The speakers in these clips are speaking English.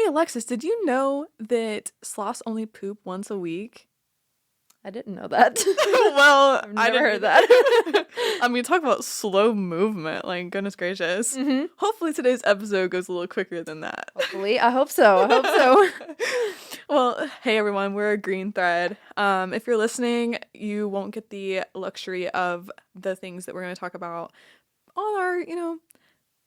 Alexis, did you know that sloths only poop once a week? I didn't know that. Well, I've I never didn't heard that. I mean, talk about slow movement. Like, goodness gracious. Hopefully today's episode goes a little quicker than that. Hopefully. I hope so. Well, hey everyone, we're a green thread. If you're listening, you won't get the luxury of the things that we're going to talk about on our,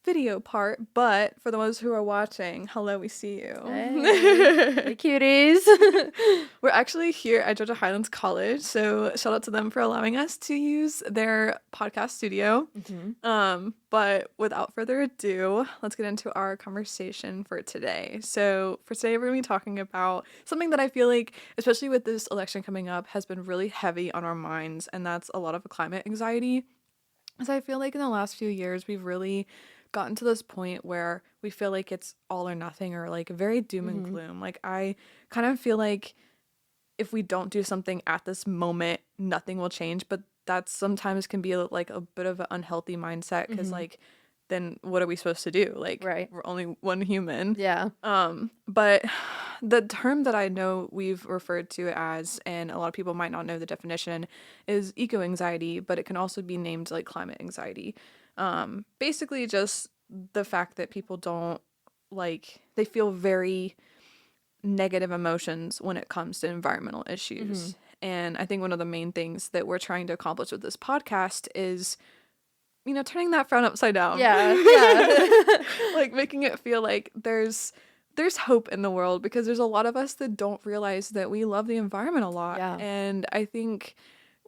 video part, but for the ones who are watching, hello, we see you. Hey cuties. We're actually here at Georgia Highlands College, so shout out to them for allowing us to use their podcast studio. But without further ado, let's get into our conversation for today. So for today, we're going to be talking about something that I feel like, especially with this election coming up, has been really heavy on our minds, and that's a lot of climate anxiety. Because I feel like in the last few years, we've really gotten to this point where we feel like it's all or nothing, or like very doom and gloom. Like, I kind of feel like if we don't do something at this moment, nothing will change. But that sometimes can be like a bit of an unhealthy mindset, because like, then what are we supposed to do? Like, Right. we're only one human. Yeah. But the term that I know we've referred to it as, and a lot of people might not know the definition, is eco-anxiety, but it can also be named like climate anxiety. Basically just the fact that people don't they feel very negative emotions when it comes to environmental issues. And I think one of the main things that we're trying to accomplish with this podcast is, turning that frown upside down. Yeah. Like making it feel like there's hope in the world, because there's a lot of us that don't realize that we love the environment a lot. Yeah. And I think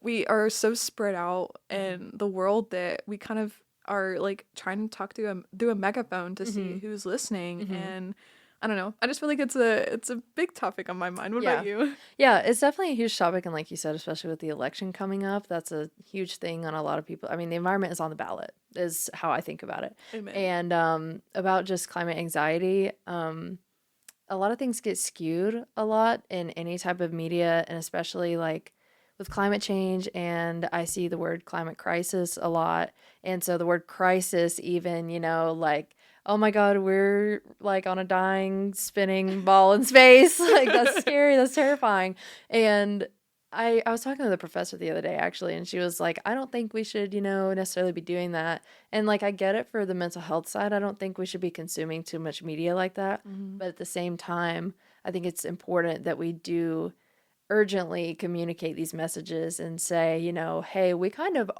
we are so spread out in the world that we kind of are like trying to talk to through a megaphone to see who's listening. And I don't know, I just feel like it's a big topic on my mind. What about you? Yeah, it's definitely a huge topic, and like you said, especially with the election coming up, that's a huge thing on a lot of people. I mean, the environment is on the ballot, is how I think about it. Amen. And about just climate anxiety, a lot of things get skewed a lot in any type of media, and especially like with climate change, and I see the word climate crisis a lot. And so the word crisis, even, like, oh my God, we're like on a dying, spinning ball in space. Like, that's scary. That's terrifying. And I was talking to the professor the other day, actually, and she was like, I don't think we should, necessarily be doing that. And like, I get it for the mental health side. I don't think we should be consuming too much media like that. But at the same time, I think it's important that we do urgently communicate these messages and say, hey, we kind of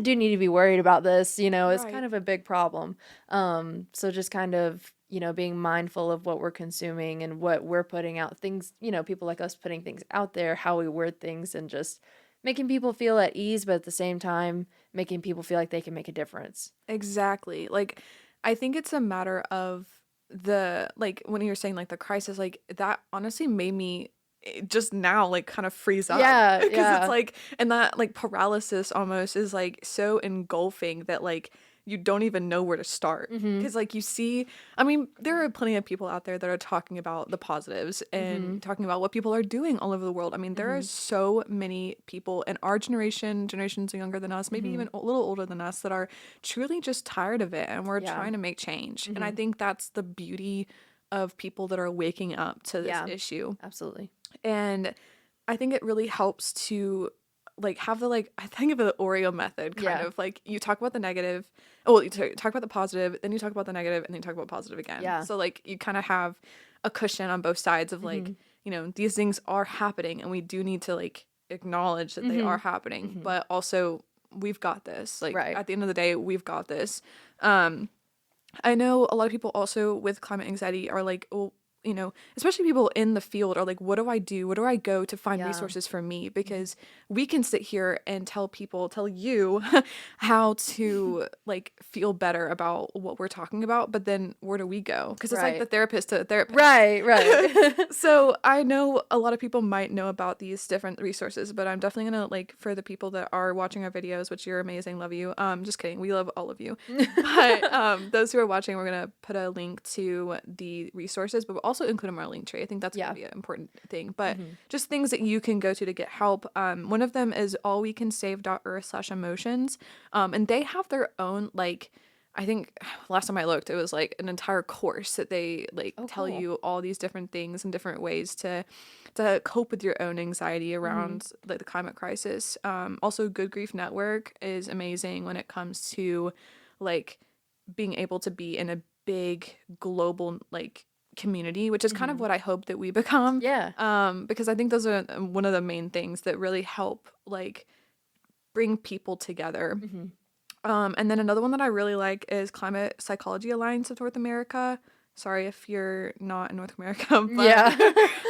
do need to be worried about this. It's kind of a big problem. So just kind of, being mindful of what we're consuming and what we're putting out, things, people like us putting things out there, how we word things, and just making people feel at ease, but at the same time making people feel like they can make a difference. Exactly. Like, I think it's a matter of when you're saying like the crisis, like that honestly made me just now like kind of freeze up. Because it's like, and that like paralysis almost is like so engulfing that like you don't even know where to start. Because like you see, I mean, there are plenty of people out there that are talking about the positives and talking about what people are doing all over the world. I mean, there are so many people in our generations younger than us, maybe even a little older than us, that are truly just tired of it, and we're trying to make change. And I think that's the beauty of people that are waking up to this issue. Absolutely. And I think it really helps to like have the I think of the Oreo method kind of like, you talk about the negative, you talk about the positive, then you talk about the negative, and then you talk about positive again. So like you kind of have a cushion on both sides of like, these things are happening, and we do need to like acknowledge that they are happening, but also we've got this. Like at the end of the day, we've got this. I know a lot of people also with climate anxiety are like, well, especially people in the field are like, what do I do? Where do I go to find resources for me? Because we can sit here and tell you how to like feel better about what we're talking about, but then where do we go? Because it's like the therapist to the therapist. Right. So I know a lot of people might know about these different resources, but I'm definitely gonna like, for the people that are watching our videos, which you're amazing, love you. Just kidding, we love all of you. But those who are watching, we're gonna put a link to the resources, but we'll also include them in our link tree. I think that's gonna be an important thing. But just things that you can go to get help. One of them is allwecansave.earth/emotions. And they have their own like I think last time I looked, it was like an entire course that they like Oh, tell cool. you all these different things and different ways to cope with your own anxiety around like the climate crisis. Also, Good Grief Network is amazing when it comes to like being able to be in a big global like community, which is kind of what I hope that we become. Yeah. Because I think those are one of the main things that really help like bring people together. And then another one that I really like is Climate Psychology Alliance of North America. Sorry if you're not in North America, Yeah.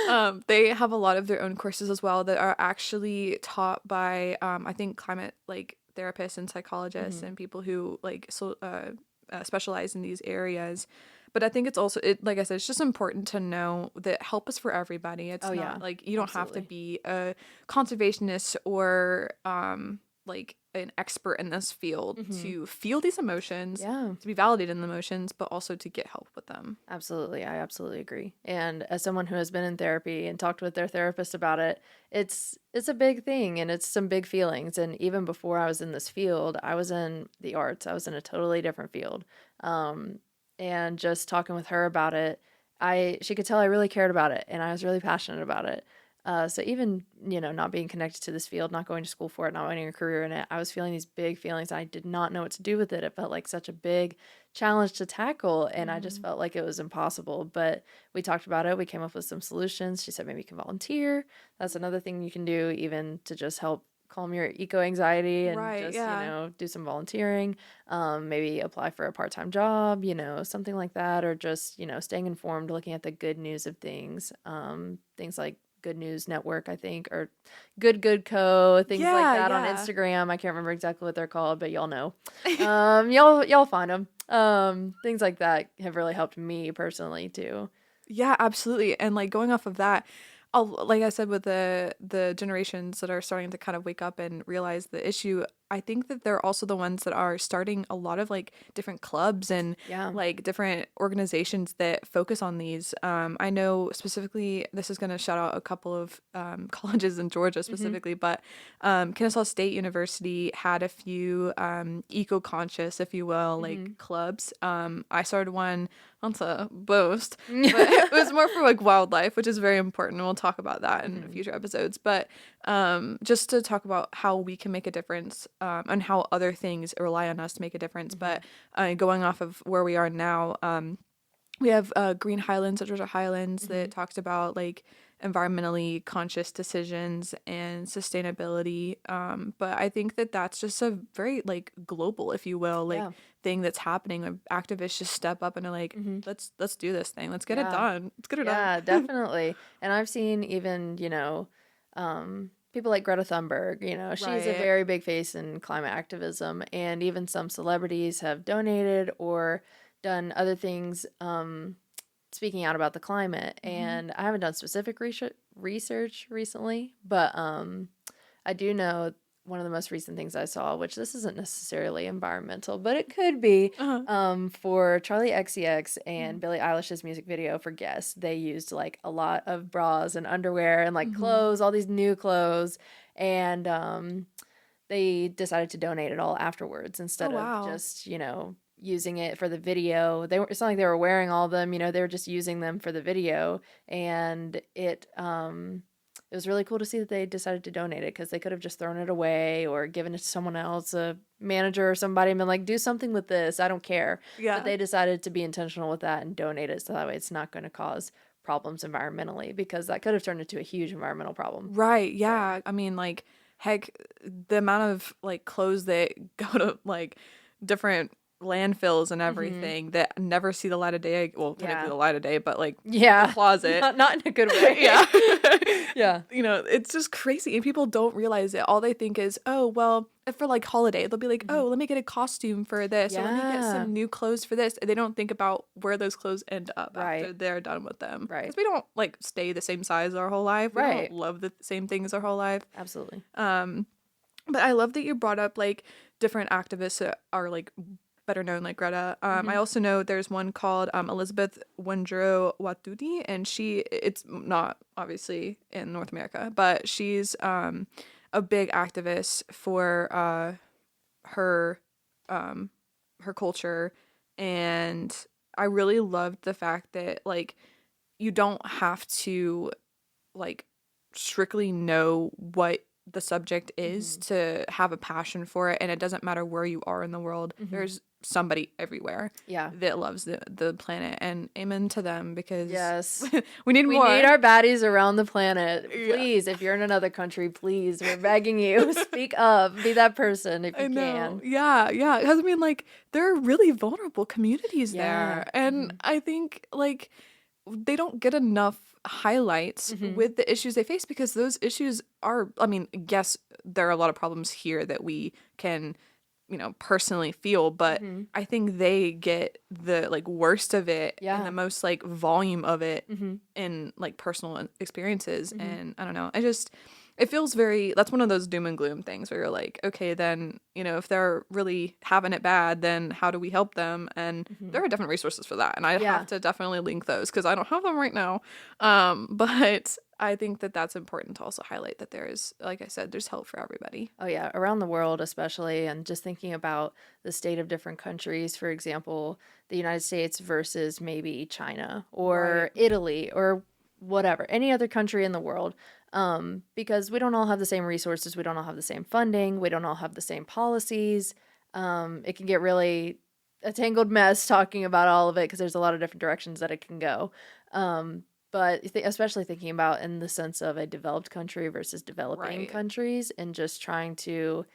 but they have a lot of their own courses as well that are actually taught by I think climate like therapists and psychologists and people who like specialize in these areas. But I think it's also like I said, it's just important to know that help is for everybody. It's Oh, not yeah. like you don't have to Absolutely. be a conservationist or like an expert in this field to feel these emotions, Yeah. to be validated in the emotions, but also to get help with them. Absolutely. I absolutely agree. And as someone who has been in therapy and talked with their therapist about it, it's a big thing and it's some big feelings. And even before I was in this field, I was in the arts. I was in a totally different field. And just talking with her about it, she could tell I really cared about it and I was really passionate about it. So even, not being connected to this field, not going to school for it, not wanting a career in it, I was feeling these big feelings. I did not know what to do with it. It felt like such a big challenge to tackle, and I just felt like it was impossible. But we talked about it. We came up with some solutions. She said maybe you can volunteer. That's another thing you can do, even to just help calm your eco anxiety and Right, just, yeah. do some volunteering. Maybe apply for a part-time job, something like that, or just, staying informed, looking at the good news of things. Things like Good News Network, I think, or Good Co, things like Yeah, that on yeah. Instagram. I can't remember exactly what they're called, but y'all know. Y'all find them. Things like that have really helped me personally too. Yeah, absolutely. And like going off of that, like I said, with the generations that are starting to kind of wake up and realize the issue, I think that they're also the ones that are starting a lot of like different clubs and Yeah. like different organizations that focus on these. I know specifically, this is going to shout out a couple of colleges in Georgia specifically, but Kennesaw State University had a few eco-conscious, if you will, like clubs. I started one, not to boast, but it was more for like wildlife, which is very important. We'll talk about that in future episodes. But just to talk about how we can make a difference and how other things rely on us to make a difference. But going off of where we are now, we have Green Highlands at Georgia Highlands that talks about like environmentally conscious decisions and sustainability. But I think that that's just a very like global, if you will, like Yeah. thing that's happening. When activists just step up and are like, let's do this thing. Let's get it Yeah. done. Let's get it done. Yeah, definitely. And I've seen even, people like Greta Thunberg, she's a Right. very big face in climate activism, and even some celebrities have donated or done other things speaking out about the climate. And I haven't done specific research recently, but I do know one of the most recent things I saw, which this isn't necessarily environmental, but it could be, Uh-huh. for Charlie XCX and Billie Eilish's music video for Guess, they used like a lot of bras and underwear and like clothes, all these new clothes, and they decided to donate it all afterwards Oh instead of wow. just, using it for the video. It's not like they were wearing all of them, they were just using them for the video, and it was really cool to see that they decided to donate it, because they could have just thrown it away or given it to someone else, a manager or somebody, and been like, do something with this. I don't care. Yeah. But they decided to be intentional with that and donate it, so that way it's not going to cause problems environmentally, because that could have turned into a huge environmental problem. Right. Yeah. I mean, like, heck, the amount of like clothes that go to like different landfills and everything that never see the light of day. Well, technically Yeah. the light of day, but like the Yeah. closet. Not in a good way. Yeah. Yeah. It's just crazy. And people don't realize it. All they think is, oh, well, if for like holiday, they'll be like, oh, let me get a costume for this, or let me get Yeah. some new clothes for this. And they don't think about where those clothes end up after Right. they're done with them. Right. Because we don't like stay the same size our whole life. We Right. don't love the same things our whole life. Absolutely. But I love that you brought up like different activists that are like better known, like Greta. I also know there's one called Elizabeth Wendrow Watuti, and it's not obviously in North America, but she's a big activist for her her culture, and I really loved the fact that like you don't have to like strictly know what the subject is to have a passion for it, and it doesn't matter where you are in the world. There's somebody everywhere that loves the planet, and amen to them, because yes, we need more. We need our baddies around the planet. Please, if you're in another country, please, we're begging you, speak up, be that person if you can. Yeah, because I mean, like, there are really vulnerable communities there, and I think like they don't get enough highlights with the issues they face, because those issues are, I mean, yes, there are a lot of problems here that we can, you know, personally feel, but I think they get the like worst of it and the most like volume of it in like personal experiences. And I don't know, it feels very, that's one of those doom and gloom things where you're like, okay, then, you know, if they're really having it bad, then how do we help them? And there are different resources for that. And I have to definitely link those because I don't have them right now. But I think that that's important to also highlight that there is, like I said, there's help for everybody. Oh yeah, around the world especially, and just thinking about the state of different countries, for example, the United States versus maybe China or Italy or whatever, any other country in the world. Because we don't all have the same resources, we don't all have the same funding, we don't all have the same policies. It can get really a tangled mess talking about all of it because there's a lot of different directions that it can go. But especially thinking about in the sense of a developed country versus developing countries, and just trying to,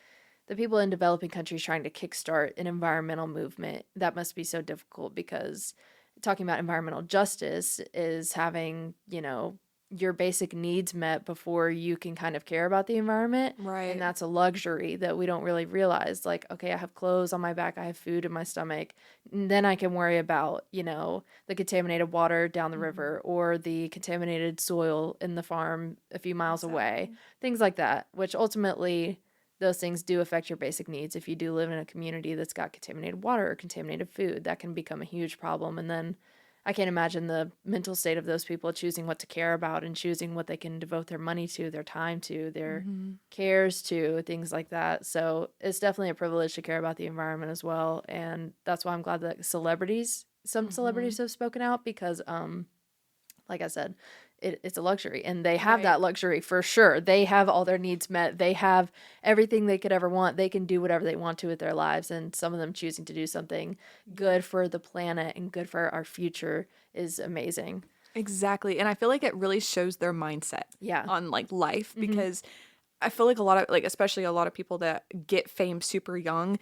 the people in developing countries trying to kickstart an environmental movement, that must be so difficult, because talking about environmental justice is having, you know, your basic needs met before you can kind of care about the environment. Right. And that's a luxury that we don't really realize. Like, okay, I have clothes on my back, I have food in my stomach. And then I can worry about, you know, the contaminated water down the river or the contaminated soil in the farm a few miles away. Things like that, which ultimately those things do affect your basic needs. If you do live in a community that's got contaminated water or contaminated food, that can become a huge problem. And then I can't imagine the mental state of those people choosing what to care about and choosing what they can devote their money to, their time to, their cares to, things like that. So it's definitely a privilege to care about the environment as well. And that's why I'm glad that some celebrities have spoken out, because, like I said, it's a luxury, and they have that luxury for sure. They have all their needs met. They have everything they could ever want. They can do whatever they want to with their lives, and some of them choosing to do something good for the planet and good for our future is amazing. Exactly. And I feel like it really shows their mindset on like life, because I feel like a lot of, like, especially a lot of people that get fame super young,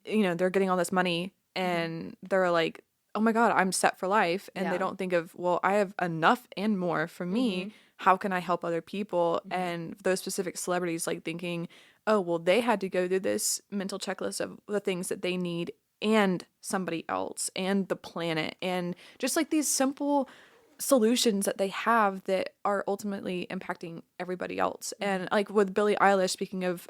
you know, they're getting all this money and they're like, oh my God, I'm set for life. And they don't think of, well, I have enough and more for me. How can I help other people? And those specific celebrities, like, thinking, oh, well, they had to go through this mental checklist of the things that they need and somebody else and the planet, and just like these simple solutions that they have that are ultimately impacting everybody else. And like with Billie Eilish, speaking of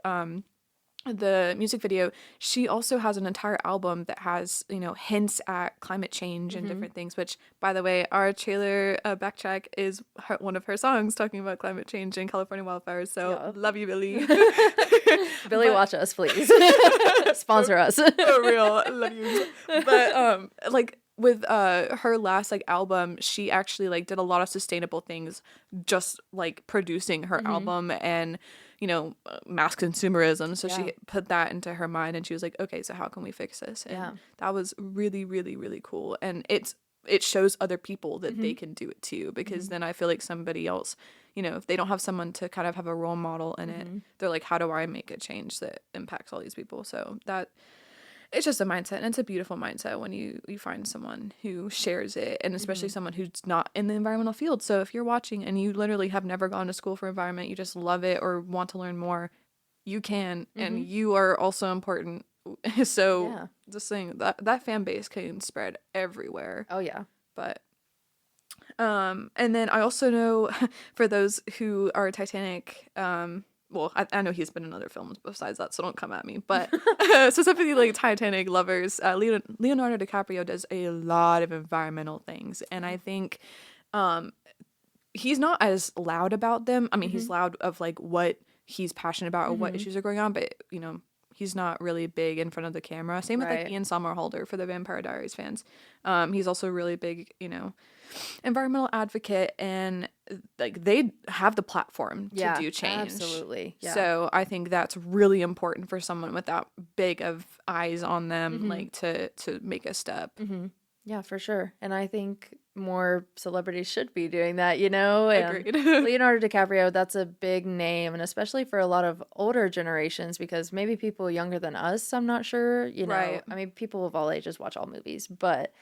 the music video, she also has an entire album that has, you know, hints at climate change and different things, which, by the way, our trailer backtrack is one of her songs talking about climate change and California wildfires. So love you, Billie. Billie, watch us, please. Sponsor us. For real, love you. But like with her last like album, she actually like did a lot of sustainable things, just like producing her album, and you know, mass consumerism. So she put that into her mind, and she was like, okay, so how can we fix this? And that was really, really, really cool. And it shows other people that they can do it too, because then I feel like somebody else, you know, if they don't have someone to kind of have a role model in it, they're like, how do I make a change that impacts all these people? So that, it's just a mindset, and it's a beautiful mindset when you find someone who shares it, and especially someone who's not in the environmental field. So if you're watching and you literally have never gone to school for environment, you just love it or want to learn more, you can, and you are also important. So just saying that fan base can spread everywhere. Oh yeah. But and then I also know for those who are Titanic, well, I know he's been in other films besides that, so don't come at me. But specifically, like Titanic lovers, Leonardo DiCaprio does a lot of environmental things, and I think he's not as loud about them. I mean, he's loud of like what he's passionate about or what issues are going on, but you know, he's not really big in front of the camera. Same with like Ian Somerhalder for the Vampire Diaries fans. He's also really big, you know, environmental advocate, and like they have the platform to do change. Absolutely. Yeah. So I think that's really important for someone with that big of eyes on them, like to make a step. Yeah, for sure. And I think more celebrities should be doing that, you know? And Agreed. Leonardo DiCaprio, that's a big name, and especially for a lot of older generations, because maybe people younger than us, I'm not sure, you know. Right. I mean, people of all ages watch all movies, but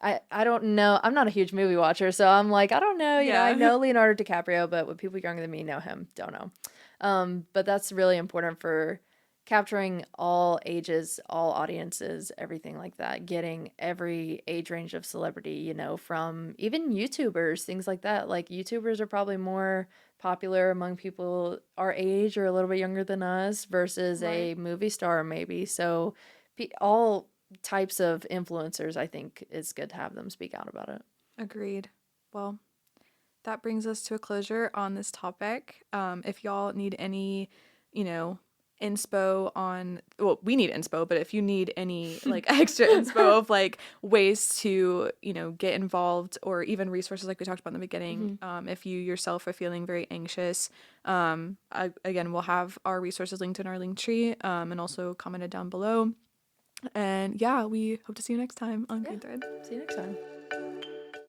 I don't know. I'm not a huge movie watcher, so I'm like, I don't know. You know, I know Leonardo DiCaprio, but when people younger than me know him, don't know. But that's really important for capturing all ages, all audiences, everything like that, getting every age range of celebrity, you know, from even YouTubers, things like that. Like YouTubers are probably more popular among people our age or a little bit younger than us versus a movie star maybe. So all types of influencers, I think it's good to have them speak out about it. Agreed. Well, that brings us to a closure on this topic. If y'all need any, you know, inspo on, well, we need inspo, but if you need any like extra inspo of like ways to, you know, get involved, or even resources like we talked about in the beginning, if you yourself are feeling very anxious, again, we'll have our resources linked in our link tree, and also commented down below. And yeah, we hope to see you next time on Green Thread. See you next time.